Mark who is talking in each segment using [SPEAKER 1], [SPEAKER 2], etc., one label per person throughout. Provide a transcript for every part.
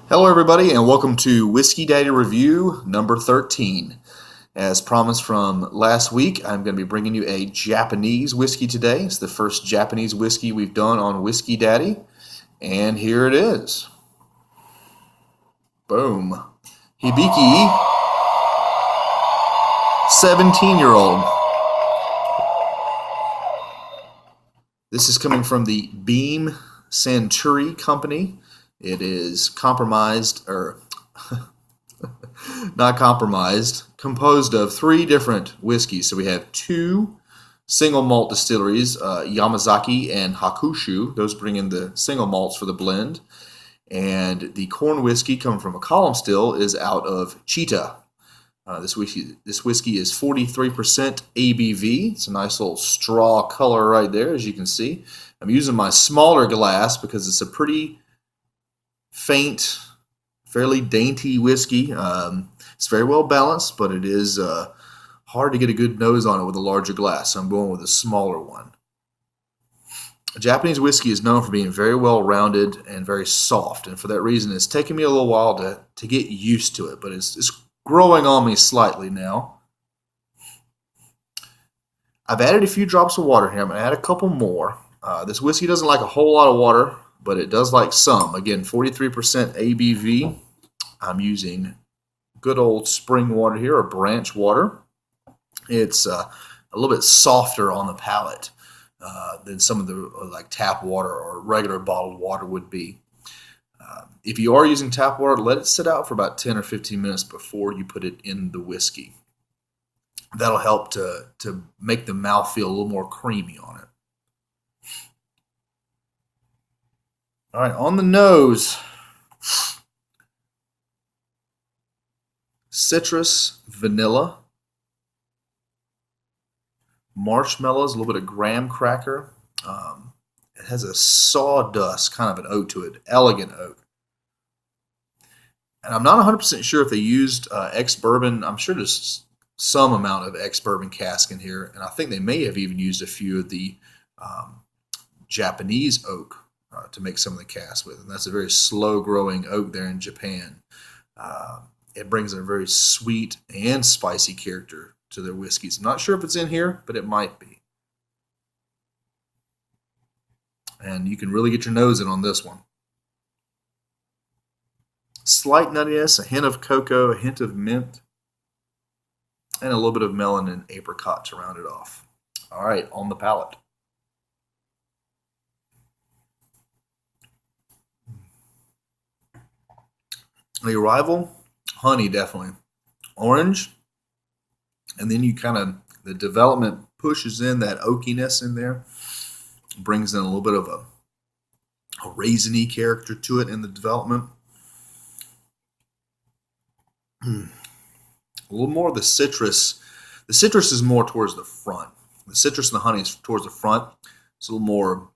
[SPEAKER 1] Hello, everybody, and welcome to Whiskey Daddy Review number 13. As promised from last week, I'm going to be bringing you a Japanese whiskey today. It's the first Japanese whiskey we've done on Whiskey Daddy, and here it is. Boom. Hibiki, 17-year-old. This is coming from the Beam Suntory Company. It is composed of three different whiskeys. So we have two single malt distilleries, Yamazaki and Hakushu. Those bring in the single malts for the blend. And the corn whiskey coming from a column still is out of Cheetah. This whiskey is 43% ABV. It's a nice little straw color right there, as you can see. I'm using my smaller glass because it's a pretty faint, fairly dainty whiskey. It's very well balanced, but it is hard to get a good nose on it with a larger glass, so I'm going with a smaller one. Japanese whiskey is known for being very well rounded and very soft, and for that reason it's taken me a little while to get used to it, but it's growing on me slightly now. I've added a few drops of water here. I'm going to add a couple more. This whiskey doesn't like a whole lot of water, but it does like some. Again, 43% ABV. I'm using good old spring water here, or branch water. It's a little bit softer on the palate than some of the like tap water or regular bottled water would be. If you are using tap water, let it sit out for about 10 or 15 minutes before you put it in the whiskey. That'll help to make the mouth feel a little more creamy on it. All right, on the nose, citrus, vanilla, marshmallows, a little bit of graham cracker. It has a sawdust kind of an oak to it, elegant oak. And I'm not 100% sure if they used ex-bourbon. I'm sure there's some amount of ex-bourbon cask in here, and I think they may have even used a few of the Japanese oak to make some of the cask with. And that's a very slow-growing oak there in Japan. It brings a very sweet and spicy character to their whiskeys. I'm not sure if it's in here, but it might be. And you can really get your nose in on this one. Slight nuttiness, a hint of cocoa, a hint of mint, and a little bit of melon and apricot to round it off. All right, on the palate. The arrival, honey definitely. Orange, and then the development pushes in that oakiness in there, brings in a little bit of a raisiny character to it in the development. A little more of the citrus. The citrus is more towards the front. The citrus and the honey is towards the front. It's a little more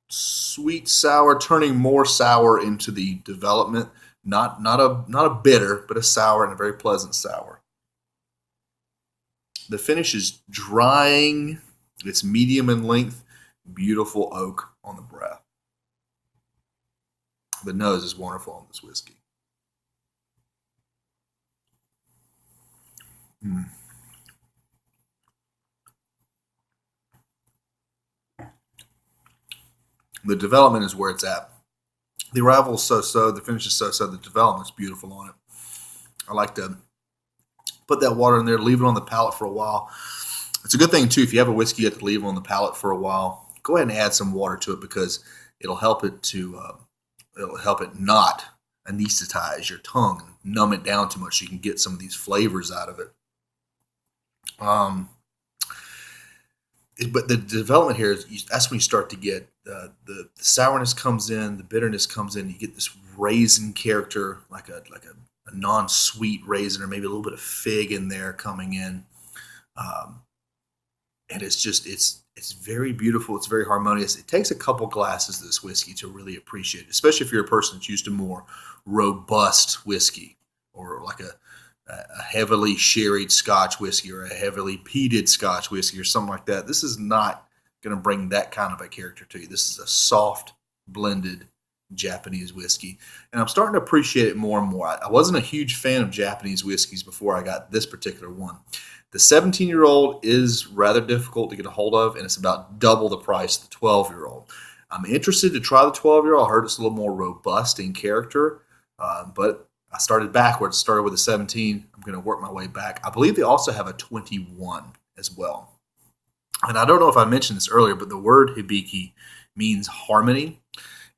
[SPEAKER 1] sweet sour, turning more sour into the development. Not a bitter, but a sour, and a very pleasant sour. The finish is drying. It's medium in length. Beautiful oak on the breath. The nose is wonderful on this whiskey. The development is where it's at. The arrival is so-so, the finish is so-so, the development's beautiful on it. I like to put that water in there, leave it on the palate for a while. It's a good thing, too, if you have a whiskey you have to leave on the palate for a while, go ahead and add some water to it because it'll help it not anesthetize your tongue and numb it down too much so you can get some of these flavors out of it. But the development here that's when you start to get the sourness comes in, the bitterness comes in. You get this raisin character, like a non-sweet raisin, or maybe a little bit of fig in there coming in, and it's very beautiful. It's very harmonious. It takes a couple glasses of this whiskey to really appreciate it, especially if you're a person that's used to more robust whiskey, or like a heavily sherried Scotch whiskey or a heavily peated Scotch whiskey or something like that. This is not going to bring that kind of a character to you. This is a soft, blended Japanese whiskey. And I'm starting to appreciate it more and more. I wasn't a huge fan of Japanese whiskeys before I got this particular one. The 17-year-old is rather difficult to get a hold of, and it's about double the price of the 12-year-old. I'm interested to try the 12-year-old. I heard it's a little more robust in character, but I started backwards. Started with a 17. I'm going to work my way back. I believe they also have a 21 as well. And I don't know if I mentioned this earlier, but the word hibiki means harmony.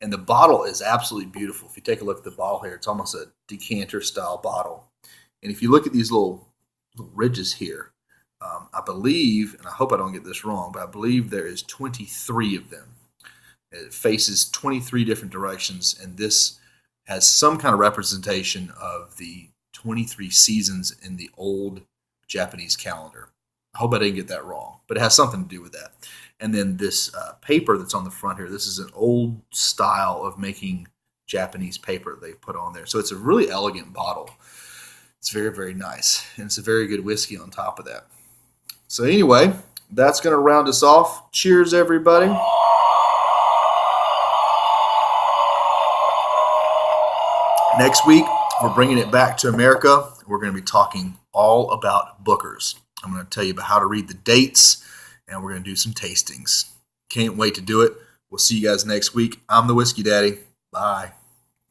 [SPEAKER 1] And the bottle is absolutely beautiful. If you take a look at the bottle here, it's almost a decanter-style bottle. And if you look at these little ridges here, I believe, and I hope I don't get this wrong, but I believe there is 23 of them. It faces 23 different directions, and this has some kind of representation of the 23 seasons in the old Japanese calendar. I hope I didn't get that wrong, but it has something to do with that. And then this paper that's on the front here, this is an old style of making Japanese paper they put on there. So it's a really elegant bottle. It's very, very nice. And it's a very good whiskey on top of that. So anyway, that's going to round us off. Cheers, everybody. Next week, we're bringing it back to America. We're going to be talking all about Bookers. I'm going to tell you about how to read the dates, and we're going to do some tastings. Can't wait to do it. We'll see you guys next week. I'm the Whiskey Daddy. Bye.